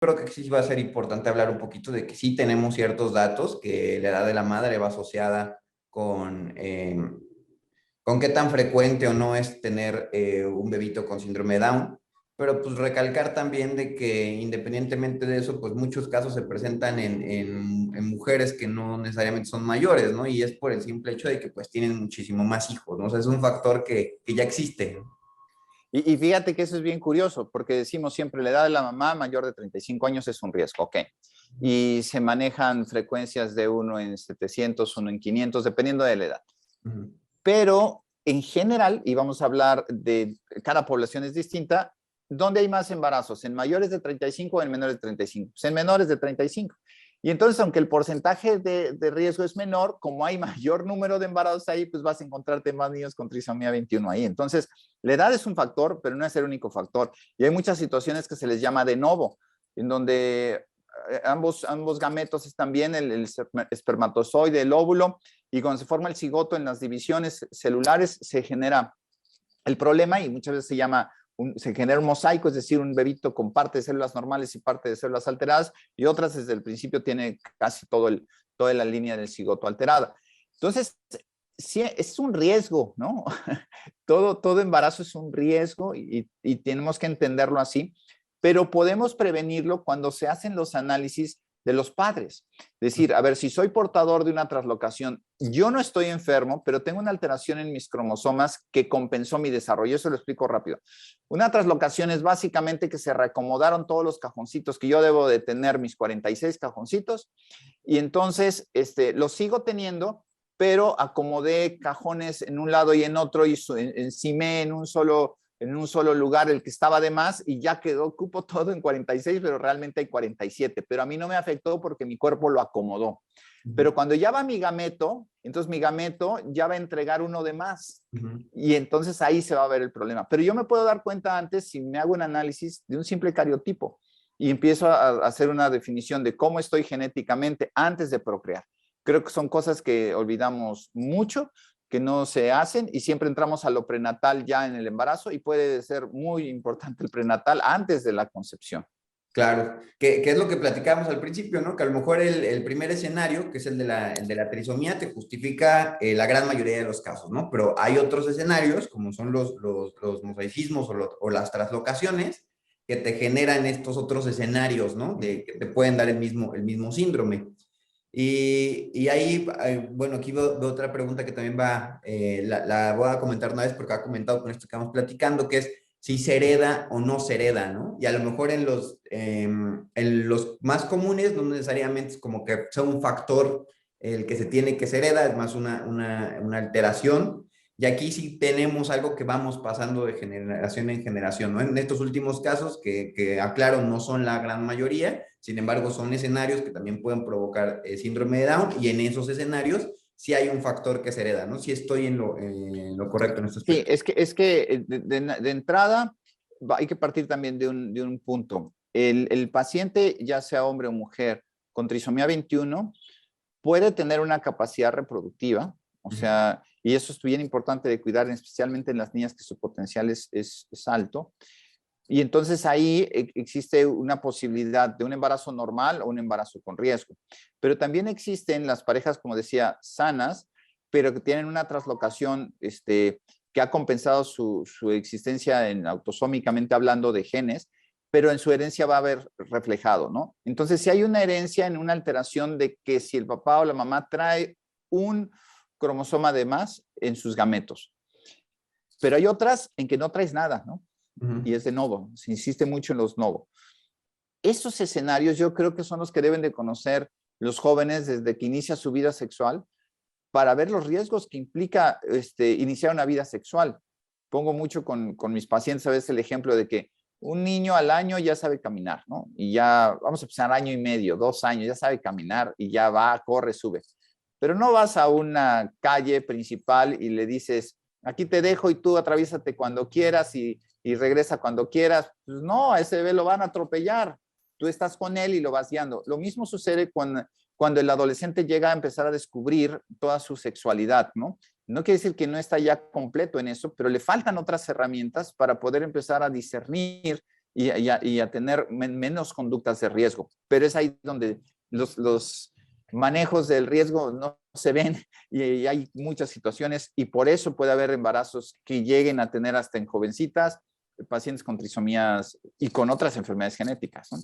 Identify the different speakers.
Speaker 1: creo que sí va a ser importante hablar un poquito de que sí tenemos ciertos datos, que la edad de la madre va asociada con qué tan frecuente o no es tener un bebito con síndrome de Down, pero pues recalcar también de que independientemente de eso, pues muchos casos se presentan en mujeres que no necesariamente son mayores, ¿no? Y es por el simple hecho de que pues tienen muchísimo más hijos, ¿no? O sea, es un factor que ya existe, ¿no?
Speaker 2: Y fíjate que eso es bien curioso, porque decimos siempre la edad de la mamá mayor de 35 años es un riesgo, ok. Y se manejan frecuencias de uno en 700, uno en 500, dependiendo de la edad.
Speaker 1: Ujú.
Speaker 2: Pero en general, y vamos a hablar de cada población es distinta, ¿dónde hay más embarazos? ¿En mayores de 35 o en menores de 35? Pues en menores de 35. Y entonces, aunque el porcentaje de riesgo es menor, como hay mayor número de embarazos ahí, pues vas a encontrarte más niños con trisomía 21 ahí. Entonces, la edad es un factor, pero no es el único factor. Y hay muchas situaciones que se les llama de novo, en donde ambos gametos están bien, el espermatozoide, el óvulo, y cuando se forma el cigoto en las divisiones celulares se genera el problema y muchas veces se genera un mosaico, es decir, un bebito con parte de células normales y parte de células alteradas, y otras desde el principio tiene casi toda la línea del cigoto alterada. Entonces, sí, es un riesgo, ¿no? Todo embarazo es un riesgo y tenemos que entenderlo así, pero podemos prevenirlo cuando se hacen los análisis de los padres. Decir, a ver, si soy portador de una traslocación, yo no estoy enfermo, pero tengo una alteración en mis cromosomas que compensó mi desarrollo. Eso lo explico rápido. Una traslocación es básicamente que se reacomodaron todos los cajoncitos, que yo debo de tener mis 46 cajoncitos, y entonces los sigo teniendo, pero acomodé cajones en un lado y en otro y encimé en un solo lugar el que estaba de más y ya quedó, cupo todo en 46, pero realmente hay 47. Pero a mí no me afectó porque mi cuerpo lo acomodó. Pero cuando ya va mi gameto, entonces mi gameto ya va a entregar uno de más. Y entonces ahí se va a ver el problema. Pero yo me puedo dar cuenta antes si me hago un análisis de un simple cariotipo y empiezo a hacer una definición de cómo estoy genéticamente antes de procrear. Creo que son cosas que olvidamos mucho, que no se hacen y siempre entramos a lo prenatal ya en el embarazo y puede ser muy importante el prenatal antes de la concepción.
Speaker 1: Claro, que es lo que platicábamos al principio, ¿no? Que a lo mejor el primer escenario, que es el de la trisomía, te justifica la gran mayoría de los casos, ¿no? Pero hay otros escenarios, como son los mosaicismos o las traslocaciones, que te generan estos otros escenarios, ¿no? Que te pueden dar el mismo síndrome. Y ahí, bueno, aquí veo otra pregunta que también la voy a comentar una vez porque ha comentado con esto que estamos platicando, que es si se hereda o no se hereda, ¿no? Y a lo mejor en los más comunes no necesariamente es como que sea un factor el que se tiene que se hereda, es más una alteración. Y aquí sí tenemos algo que vamos pasando de generación en generación, ¿no? En estos últimos casos, que aclaro, no son la gran mayoría, sin embargo, son escenarios que también pueden provocar síndrome de Down y en esos escenarios sí hay un factor que se hereda, ¿no? Sí estoy en lo correcto en este
Speaker 2: Sí,
Speaker 1: aspecto.
Speaker 2: es que de entrada hay que partir también de un punto. El paciente, ya sea hombre o mujer, con trisomía 21, puede tener una capacidad reproductiva, o
Speaker 1: Ujú.
Speaker 2: sea, y eso es bien importante de cuidar, especialmente en las niñas que su potencial es alto. Y entonces ahí existe una posibilidad de un embarazo normal o un embarazo con riesgo. Pero también existen las parejas, como decía, sanas, pero que tienen una traslocación que ha compensado su existencia autosómicamente hablando de genes, pero en su herencia va a haber reflejado, ¿no? Entonces, si hay una herencia en una alteración de que si el papá o la mamá trae un cromosoma de más en sus gametos, pero hay otras en que no traes nada, ¿no? Y
Speaker 1: Ujú.
Speaker 2: es de novo, se insiste mucho en los novo. Esos escenarios yo creo que son los que deben de conocer los jóvenes desde que inicia su vida sexual para ver los riesgos que implica iniciar una vida sexual. Pongo mucho con mis pacientes a veces el ejemplo de que un niño al año ya sabe caminar, ¿no? Y ya, vamos a empezar año y medio, 2 años, ya sabe caminar y ya va, corre, sube. Pero no vas a una calle principal y le dices, aquí te dejo y tú atraviésate cuando quieras y regresa cuando quieras. Pues no, a ese bebé lo van a atropellar. Tú estás con él y lo vas guiando. Lo mismo sucede cuando el adolescente llega a empezar a descubrir toda su sexualidad, ¿no? No quiere decir que no está ya completo en eso, pero le faltan otras herramientas para poder empezar a discernir y a tener menos conductas de riesgo. Pero es ahí donde los manejos del riesgo no se ven y hay muchas situaciones y por eso puede haber embarazos que lleguen a tener hasta en jovencitas pacientes con trisomías y con otras enfermedades genéticas, ¿no?